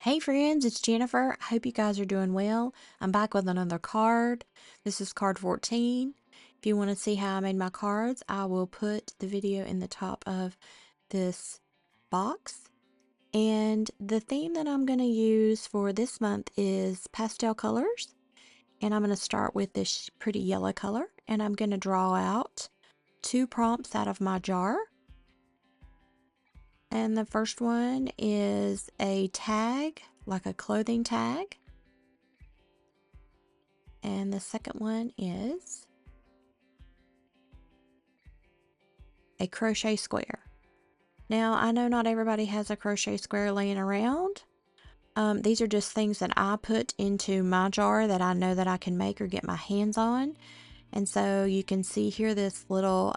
Hey friends, it's Jennifer. I hope you guys are doing well. I'm back with another card. This is card 14. If you want to see how I made my cards, I will put the video in the top of this box. And the theme that I'm going to use for this month is pastel colors. And I'm going to start with this pretty yellow color. And I'm going to draw out 2 prompts out of my jar. And the first one is a tag, like a clothing tag. And the second one is a crochet square. Now, I know not everybody has a crochet square laying around. These are just things that I put into my jar that I know that I can make or get my hands on. And so you can see here this little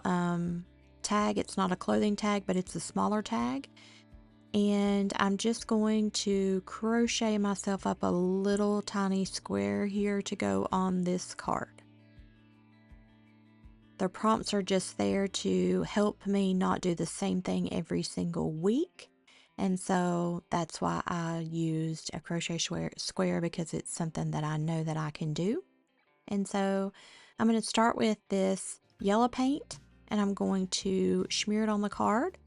tag. It's not a clothing tag, but it's a smaller tag. And I'm just going to crochet myself up a little tiny square here to go on this card. The prompts are just there to help me not do the same thing every single week. And so that's why I used a crochet square because it's something that I know that I can do. And so I'm going to start with this yellow paint and I'm going to smear it on the card.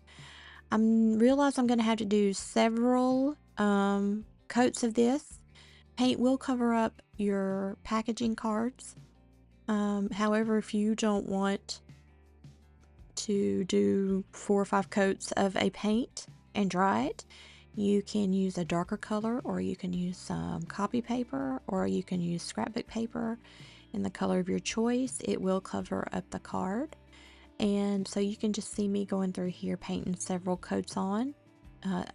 I realize I'm going to have to do several coats of this. Paint will cover up your packaging cards. However, if you don't want to do 4 or 5 coats of a paint and dry it, you can use a darker color, or you can use some copy paper, or you can use scrapbook paper in the color of your choice. It will cover up the card. And so you can just see me going through here painting several coats on.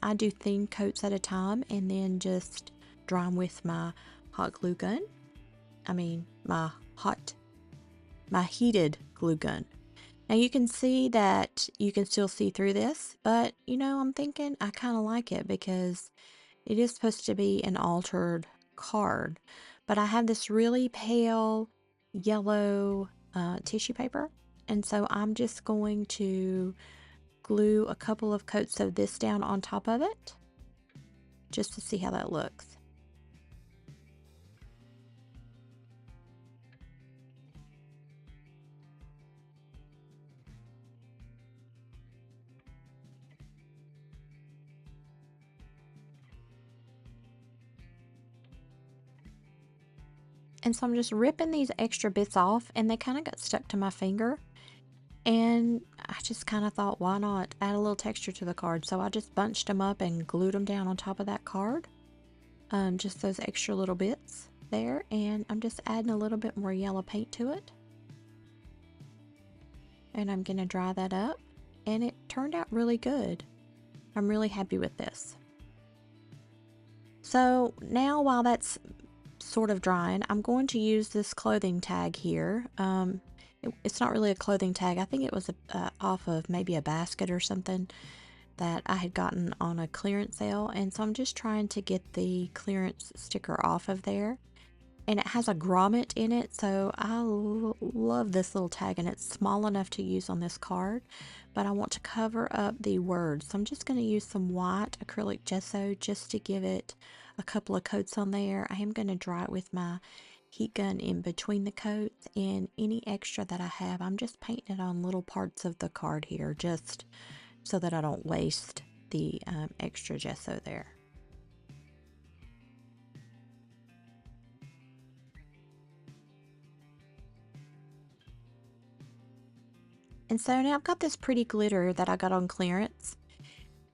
I do thin coats at a time and then just dry them with my hot glue gun. I mean, my heated glue gun. Now you can see that you can still see through this, but I'm thinking I kind of like it because it is supposed to be an altered card. But I have this really pale yellow tissue paper, and so I'm just going to glue a couple of coats of this down on top of it just to see how that looks. And so I'm just ripping these extra bits off, and they kind of got stuck to my finger. And I just kind of thought, why not add a little texture to the card? So I just bunched them up and glued them down on top of that card. Just those extra little bits there. And I'm just adding a little bit more yellow paint to it. And I'm going to dry that up. And it turned out really good. I'm really happy with this. So now while that's sort of drying, I'm going to use this clothing tag here. It's not really a clothing tag. I think it was off of maybe a basket or something that I had gotten on a clearance sale. And so I'm just trying to get the clearance sticker off of there. And it has a grommet in it, so I love this little tag, and it's small enough to use on this card, but I want to cover up the words. So I'm just going to use some white acrylic gesso just to give it a couple of coats on there. I am going to dry it with my heat gun in between the coats, and any extra that I have, I'm just painting it on little parts of the card here, just so that I don't waste the extra gesso there. And so now I've got this pretty glitter that I got on clearance,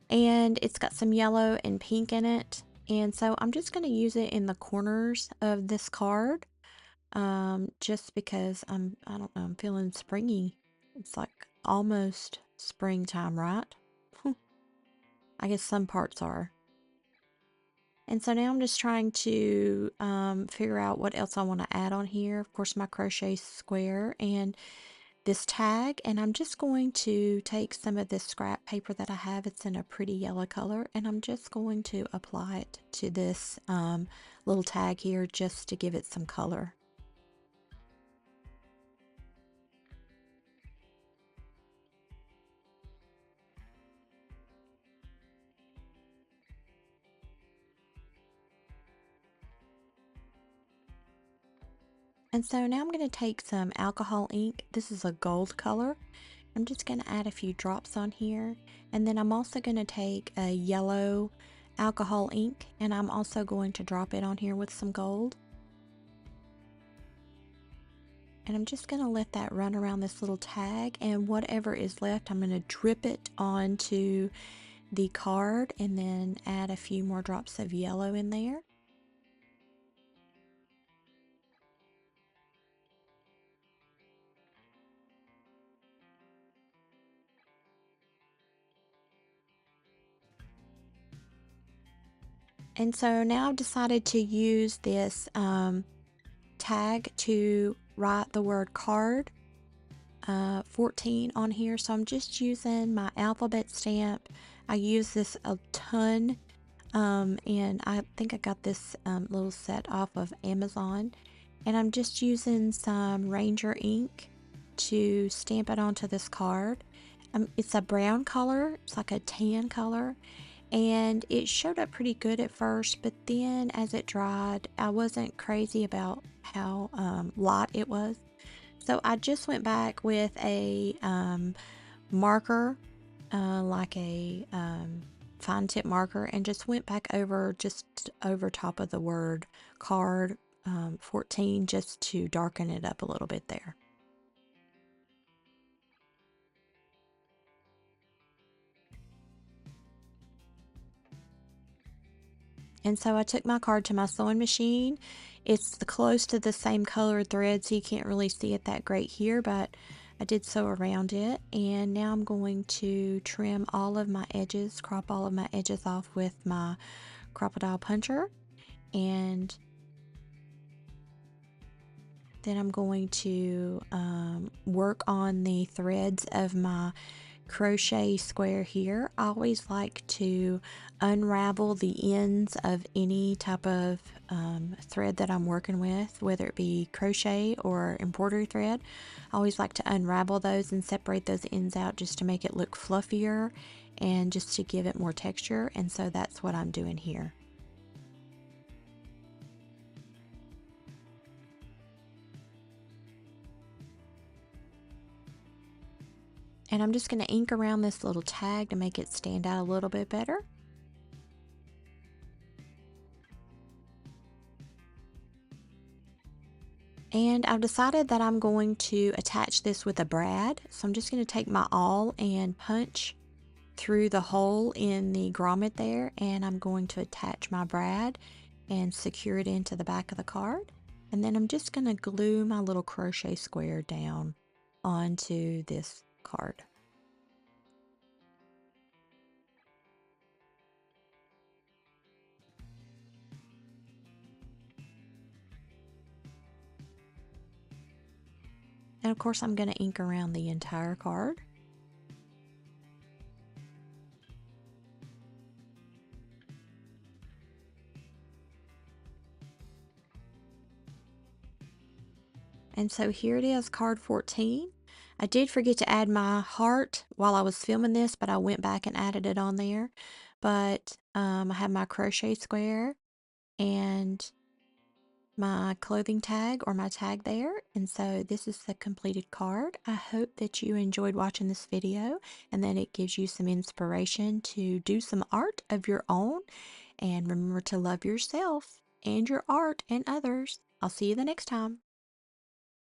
and it's got some yellow and pink in it. And so I'm just going to use it in the corners of this card, just because I don't know, I'm feeling springy. It's like almost springtime, right? I guess some parts are. And so now I'm just trying to figure out what else I want to add on here. Of course, my crochet square and this tag, and I'm just going to take some of this scrap paper that I have. It's in a pretty yellow color, and I'm just going to apply it to this little tag here just to give it some color. And so now I'm going to take some alcohol ink. This is a gold color. I'm just going to add a few drops on here. And then I'm also going to take a yellow alcohol ink, and I'm also going to drop it on here with some gold. And I'm just going to let that run around this little tag, and whatever is left, I'm going to drip it onto the card and then add a few more drops of yellow in there. And so now I've decided to use this tag to write the word card 14 on here. So I'm just using my alphabet stamp. I use this a ton, and I think I got this little set off of Amazon. And I'm just using some Ranger ink to stamp it onto this card. It's a brown color, it's like a tan color, and it showed up pretty good at first, but then as it dried, I wasn't crazy about how light it was. So I just went back with a marker, like a fine tip marker, and just went back over just over top of the word card 14 just to darken it up a little bit there. And so I took my card to my sewing machine. It's close to the same colored thread, so you can't really see it that great here, but I did sew around it. And now I'm going to trim all of my edges, crop all of my edges off with my crocodile puncher. And then I'm going to work on the threads of my crochet square here. I always like to unravel the ends of any type of thread that I'm working with, whether it be crochet or embroidery thread. I always like to unravel those and separate those ends out just to make it look fluffier and just to give it more texture. And so that's what I'm doing here. And I'm just going to ink around this little tag to make it stand out a little bit better. And I've decided that I'm going to attach this with a brad. So I'm just going to take my awl and punch through the hole in the grommet there, and I'm going to attach my brad and secure it into the back of the card. And then I'm just going to glue my little crochet square down onto this card. And of course I'm going to ink around the entire card. And so here it is, card 14. I did forget to add my heart while I was filming this, but I went back and added it on there. But I have my crochet square and my clothing tag or my tag there. And so this is the completed card. I hope that you enjoyed watching this video and that it gives you some inspiration to do some art of your own. And remember to love yourself and your art and others. I'll see you the next time.